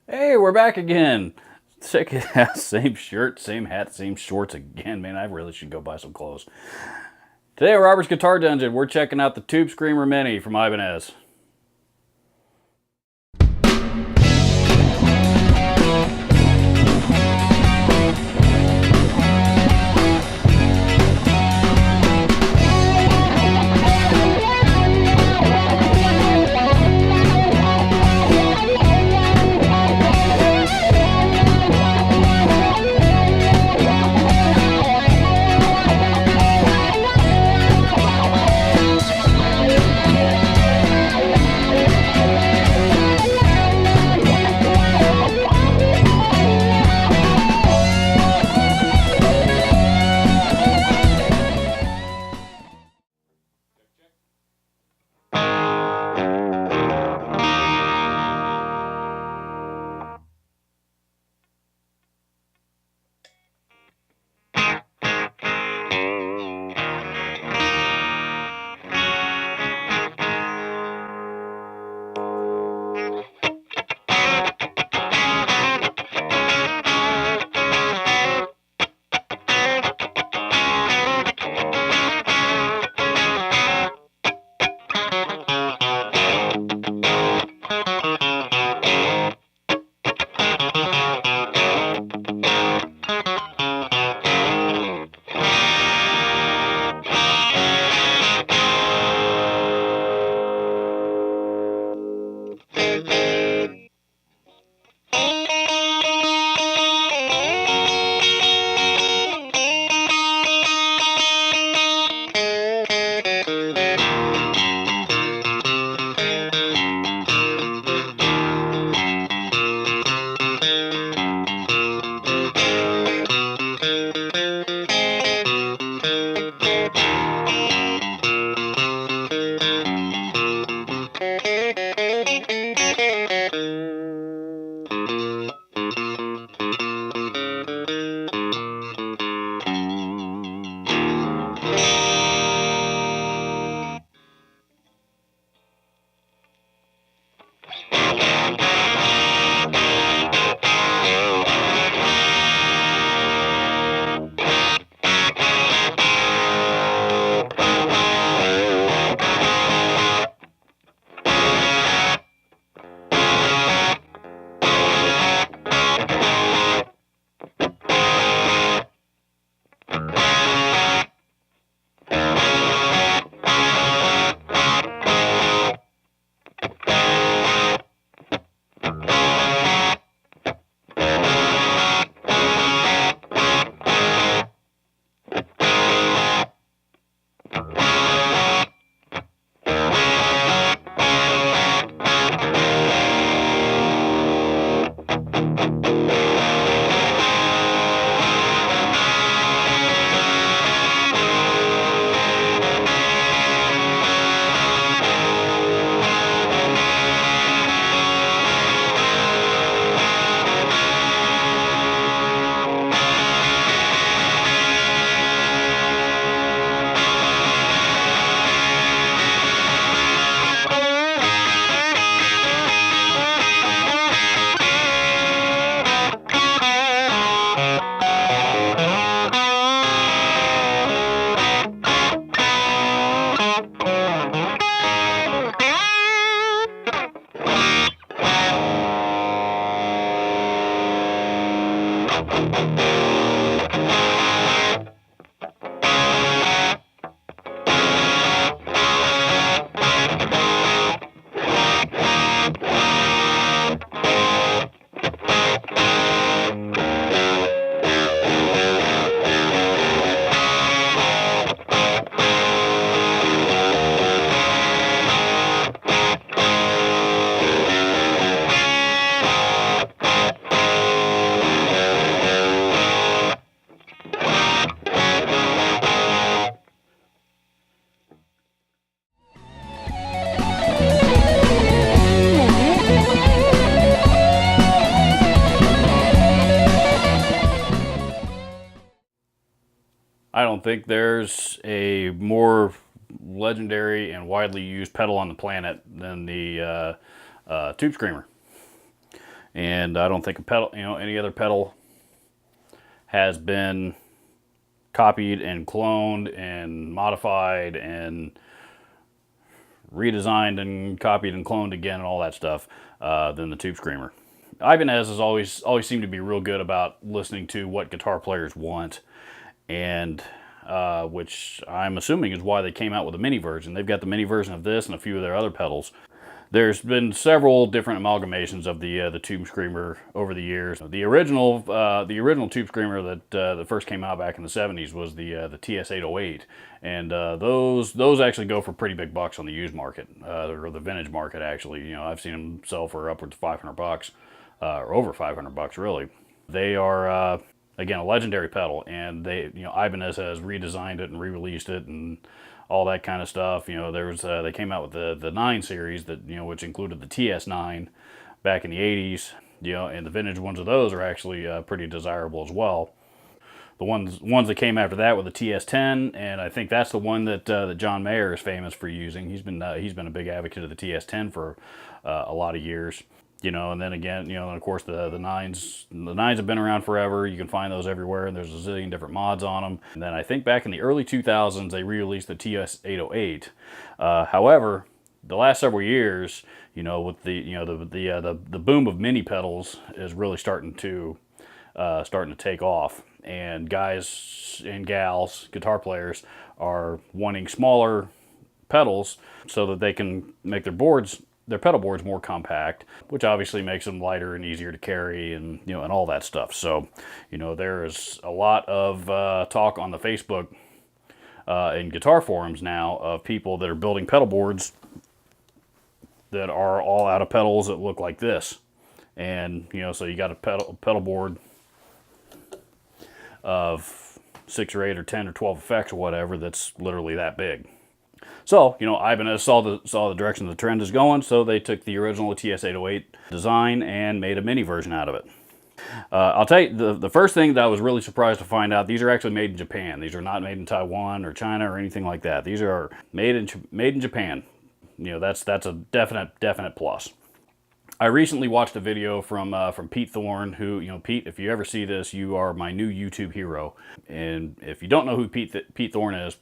Hey, we're back again. Sick ass, same shirt, same hat, same shorts again. Man, I really should go buy some clothes. Today at Robert's Guitar Dungeon, we're checking out the Tube Screamer Mini from Ibanez. I don't think there's a more legendary and widely used pedal on the planet than the Tube Screamer. And I don't think a pedal, any other pedal has been copied and cloned and modified and redesigned and copied and cloned again and all that stuff than the Tube Screamer. Ibanez has always seemed to be real good about listening to what guitar players want, and which I'm assuming is why they came out with a mini version. They've got the mini version of this and a few of their other pedals. There's been several different amalgamations of the Tube Screamer over the years. The original Tube Screamer that first came out back in the 70s was the TS-808, and those actually go for pretty big bucks on the used market, or the vintage market actually. I've seen them sell for upwards of $500, or over $500 really. They are again a legendary pedal, and Ibanez has redesigned it and re-released it and all that kind of stuff. They came out with the 9 series that which included the TS9 back in the 80s. And the vintage ones of those are actually pretty desirable as well. The ones that came after that were the TS10, and I think that's the one that John Mayer is famous for using. He's been a big advocate of the TS10 for a lot of years. And then again, and of course the nines have been around forever. You can find those everywhere, and there's a zillion different mods on them. And then I think back in the early 2000s, they re-released the TS-808. However, the last several years, with the boom of mini pedals is really starting to take off, and guys and gals, guitar players, are wanting smaller pedals so that they can make their pedal boards more compact, which obviously makes them lighter and easier to carry, and and all that stuff. So there is a lot of talk on the Facebook and guitar forums now of people that are building pedal boards that are all out of pedals that look like this. And so you got a pedal board of 6 or 8 or 10 or 12 effects or whatever that's literally that big. So, Ibanez saw the direction the trend is going, so they took the original TS-808 design and made a mini version out of it. I'll tell you, the first thing that I was really surprised to find out, these are actually made in Japan. These are not made in Taiwan or China or anything like that. These are made in Japan. That's a definite plus. I recently watched a video from Pete Thorne, who, Pete, if you ever see this, you are my new YouTube hero. And if you don't know who Pete Thorne is,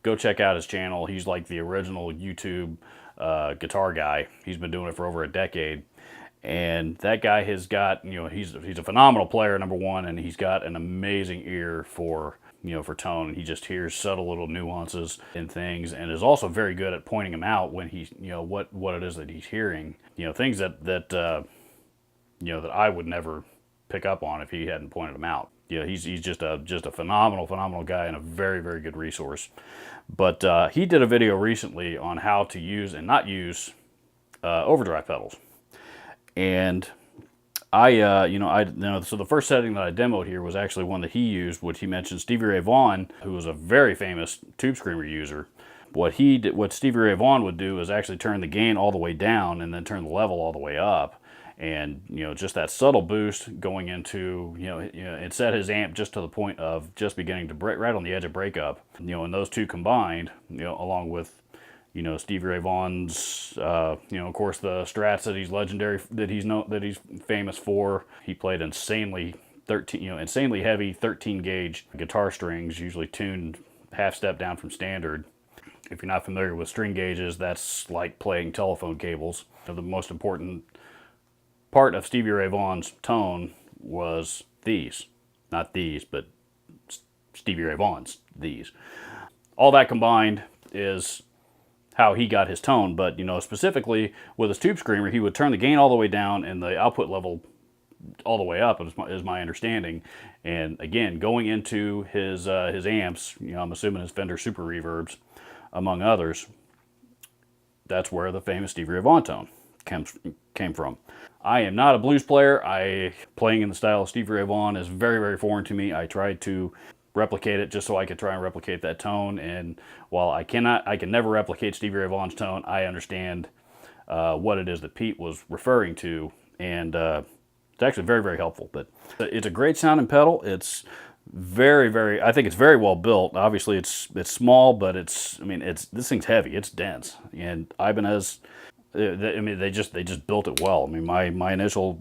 go check out his channel. He's like the original YouTube guitar guy. He's been doing it for over a decade. And that guy has got, he's a phenomenal player, number one, and he's got an amazing ear for tone. And he just hears subtle little nuances in things, and is also very good at pointing them out when he's, what it is that he's hearing. Things that I would never pick up on if he hadn't pointed them out. He's just a phenomenal guy and a very, very good resource. But he did a video recently on how to use and not use overdrive pedals. And so the first setting that I demoed here was actually one that he used, which he mentioned Stevie Ray Vaughan, who was a very famous Tube Screamer user. What Stevie Ray Vaughan would do is actually turn the gain all the way down and then turn the level all the way up. And, just that subtle boost going into, it set his amp just to the point of just beginning to break, right on the edge of breakup. And those two combined, along with, Stevie Ray Vaughan's, of course, the Strats that he's legendary, that he's famous for. He played insanely heavy 13 gauge guitar strings, usually tuned half step down from standard. If you're not familiar with string gauges, that's like playing telephone cables. The most important part of Stevie Ray Vaughan's tone was these. Not these, but Stevie Ray Vaughan's these. All that combined is how he got his tone, but specifically with his Tube Screamer, he would turn the gain all the way down and the output level all the way up, is my understanding. And again, going into his amps, I'm assuming his Fender Super Reverbs, among others, that's where the famous Stevie Ray Vaughan tone came from. I am not a blues player. Playing in the style of Stevie Ray Vaughan is very, very foreign to me. I tried to replicate it just so I could try and replicate that tone, and while I can never replicate Stevie Ray Vaughan's tone, I understand what it is that Pete was referring to, and it's actually very, very helpful. But it's a great sounding pedal. It's very, very, I think it's very well built. Obviously it's small, but this thing's heavy, it's dense, and Ibanez, they just built it well. My initial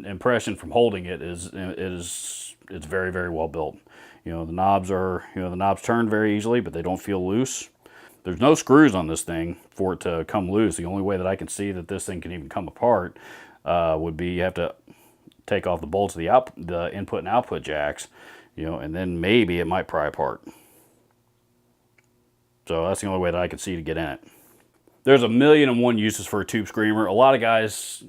impression from holding it is it's very, very well built. You know, the knobs turn very easily, but they don't feel loose. There's no screws on this thing for it to come loose. The only way that I can see that this thing can even come apart would be you have to take off the bolts of the input and output jacks, you know, and then maybe it might pry apart. So that's the only way that I can see to get in it. There's 1,000,001 uses for a tube screamer. A lot of guys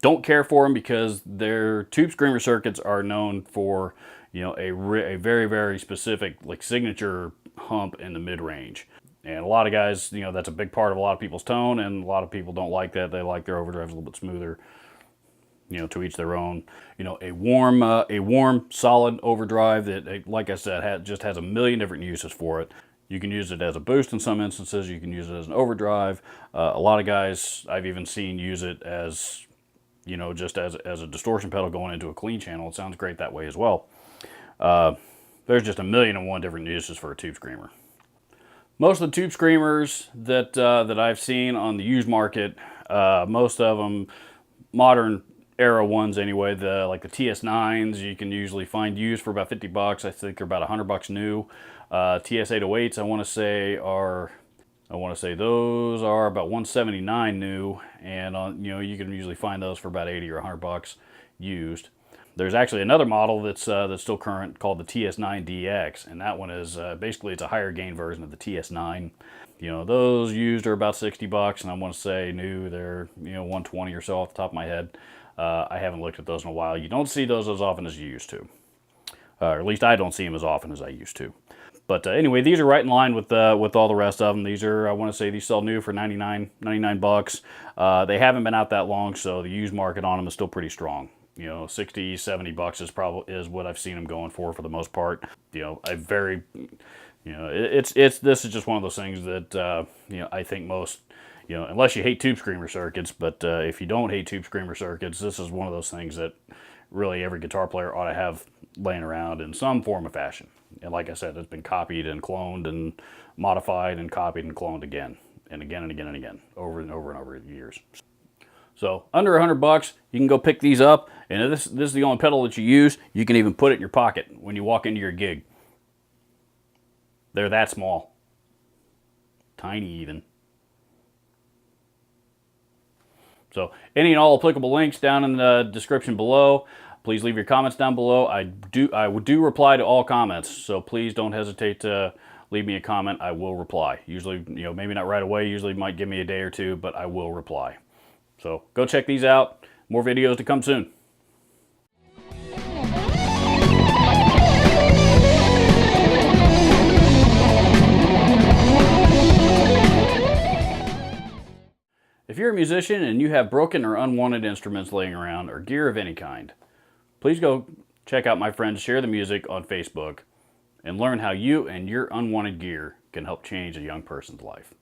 don't care for them because their tube screamer circuits are known for, you know, a very, very specific, like, signature hump in the mid-range. And a lot of guys, you know, that's a big part of a lot of people's tone, and a lot of people don't like that. They like their overdrives a little bit smoother. You know, to each their own. You know, a warm, solid overdrive that, like I said, just has 1,000,000 different uses for it. You can use it as a boost in some instances. You can use it as an overdrive. A lot of guys I've even seen use it as, you know, just as a distortion pedal going into a clean channel. It sounds great that way as well. There's just 1,000,001 different uses for a tube screamer. Most of the tube screamers that I've seen on the used market, most of them modern era ones anyway, like the TS9s, you can usually find used for about 50 bucks. I think they're about 100 bucks new. TS808s, I want to say those are about 179 new, and you know, you can usually find those for about 80 or 100 bucks used. There's actually another model that's still current called the TS9DX, and that one is basically it's a higher gain version of the TS9. You know, those used are about 60 bucks, and I want to say new they're, you know, 120 or so off the top of my head. I haven't looked at those in a while. You don't see those as often as you used to, or at least I don't see them as often as I used to. But anyway, these are right in line with all the rest of them. These are, I want to say, these sell new for 99 bucks. They haven't been out that long, so the used market on them is still pretty strong. You know, 60, 70 bucks is what I've seen them going for the most part. You know, you know, this is just one of those things that you know, I think most, you know, unless you hate tube screamer circuits, but if you don't hate tube screamer circuits, this is one of those things that really every guitar player ought to have laying around in some form or fashion. And like I said, it's been copied and cloned and modified and copied and cloned again and again and again and again, over and over and over the years. So under 100 bucks, you can go pick these up, and if this is the only pedal that you use, you can even put it in your pocket when you walk into your gig. They're that small. Tiny even. So any and all applicable links down in the description below. Please leave your comments down below. I do reply to all comments, so please don't hesitate to leave me a comment. I will reply. Usually, you know, maybe not right away. Usually might give me a day or two, but I will reply. So go check these out. More videos to come soon. If you're a musician and you have broken or unwanted instruments laying around or gear of any kind, please go check out my friends Share the Music on Facebook and learn how you and your unwanted gear can help change a young person's life.